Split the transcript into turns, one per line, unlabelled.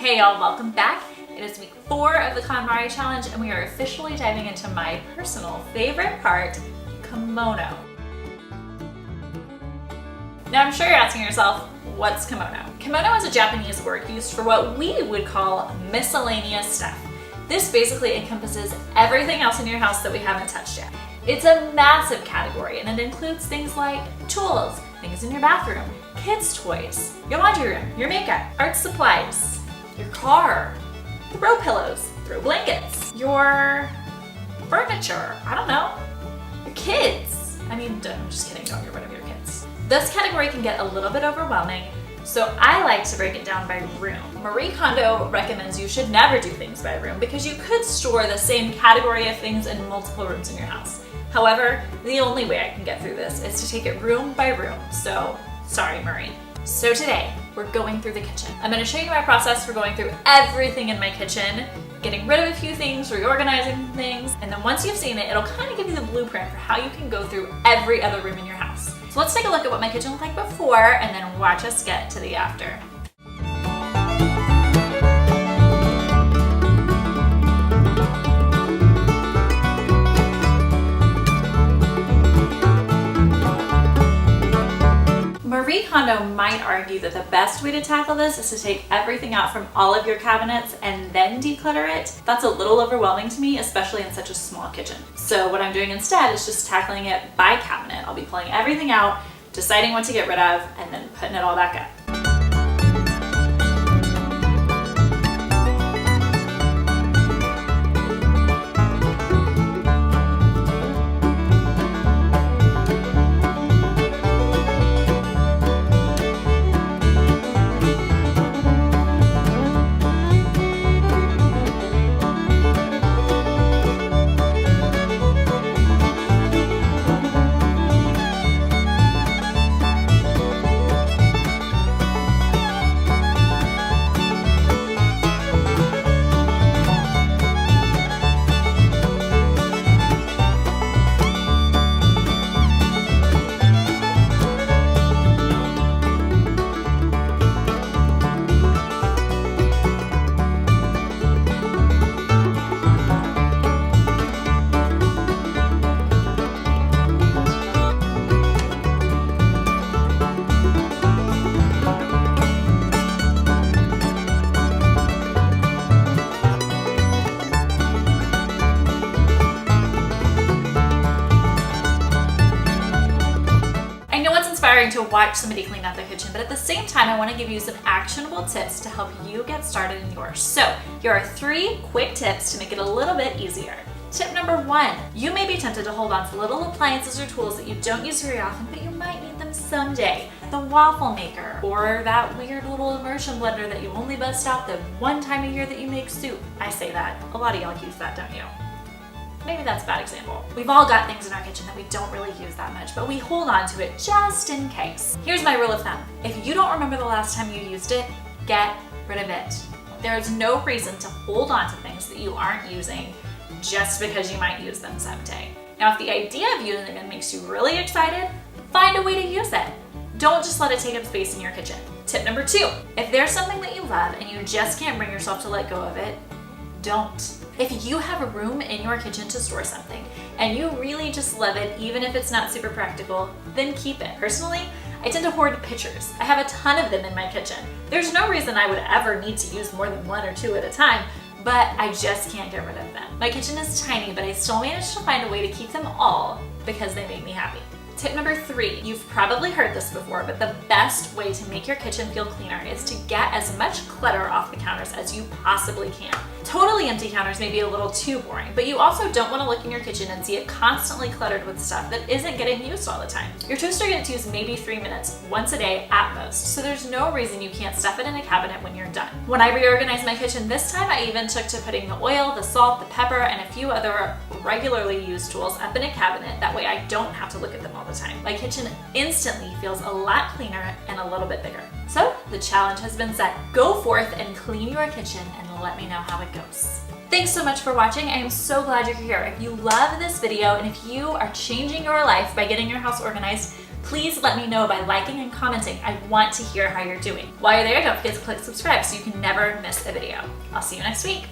Hey y'all, welcome back. It is week 4 of the Konmari challenge and we are officially diving into my personal favorite part, Komono. Now I'm sure you're asking yourself, what's Komono? Komono is a Japanese word used for what we would call miscellaneous stuff. This basically encompasses everything else in your house that we haven't touched yet. It's a massive category and it includes things like tools, things in your bathroom, kids' toys, your laundry room, your makeup, art supplies, your car, throw pillows, throw blankets, your furniture, I don't know, your kids. I'm just kidding, don't get rid of your kids. This category can get a little bit overwhelming, so I like to break it down by room. Marie Kondo recommends you should never do things by room because you could store the same category of things in multiple rooms in your house. However, the only way I can get through this is to take it room by room, so sorry Marie. So today, we're going through the kitchen. I'm going to show you my process for going through everything in my kitchen, getting rid of a few things, reorganizing things, and then once you've seen it, it'll kind of give you the blueprint for how you can go through every other room in your house. So let's take a look at what my kitchen looked like before and then watch us get to the after. Marie Kondo might argue that the best way to tackle this is to take everything out from all of your cabinets and then declutter it. That's a little overwhelming to me, especially in such a small kitchen. So what I'm doing instead is just tackling it by cabinet. I'll be pulling everything out, deciding what to get rid of, and then putting it all back up. To watch somebody clean out their kitchen, but at the same time I want to give you some actionable tips to help you get started in yours. So here are 3 quick tips to make it a little bit easier. Tip number 1, you may be tempted to hold on to little appliances or tools that you don't use very often, but you might need them someday. The waffle maker, or that weird little immersion blender that you only bust out the one time a year that you make soup. I say that, a lot of y'all use that, don't you? Maybe that's a bad example. We've all got things in our kitchen that we don't really use that much, but we hold on to it just in case. Here's my rule of thumb. If you don't remember the last time you used it, get rid of it. There is no reason to hold on to things that you aren't using just because you might use them someday. Now, if the idea of using it makes you really excited, find a way to use it. Don't just let it take up space in your kitchen. Tip number 2, if there's something that you love and you just can't bring yourself to let go of it, don't. If you have a room in your kitchen to store something and you really just love it, even if it's not super practical, then keep it. Personally, I tend to hoard pictures. I have a ton of them in my kitchen. There's no reason I would ever need to use more than 1 or 2 at a time, but I just can't get rid of them. My kitchen is tiny, but I still managed to find a way to keep them all because they make me happy. Tip number 3, you've probably heard this before, but the best way to make your kitchen feel cleaner is to get as much clutter off the counters as you possibly can. Totally empty counters may be a little too boring, but you also don't want to look in your kitchen and see it constantly cluttered with stuff that isn't getting used all the time. Your toaster gets used maybe 3 minutes once a day at most, so there's no reason you can't stuff it in a cabinet when you're done. When I reorganized my kitchen this time, I even took to putting the oil, the salt, the pepper, and a few other regularly used tools up in a cabinet. That way I don't have to look at them all the time. My kitchen instantly feels a lot cleaner and a little bit bigger. So the challenge has been set. Go forth and clean your kitchen and let me know how it goes. Thanks so much for watching. I am so glad you're here. If you love this video and if you are changing your life by getting your house organized, Please let me know by liking and commenting. I want to hear how you're doing. While you're there, don't forget to click subscribe so you can never miss a video. I'll see you next week.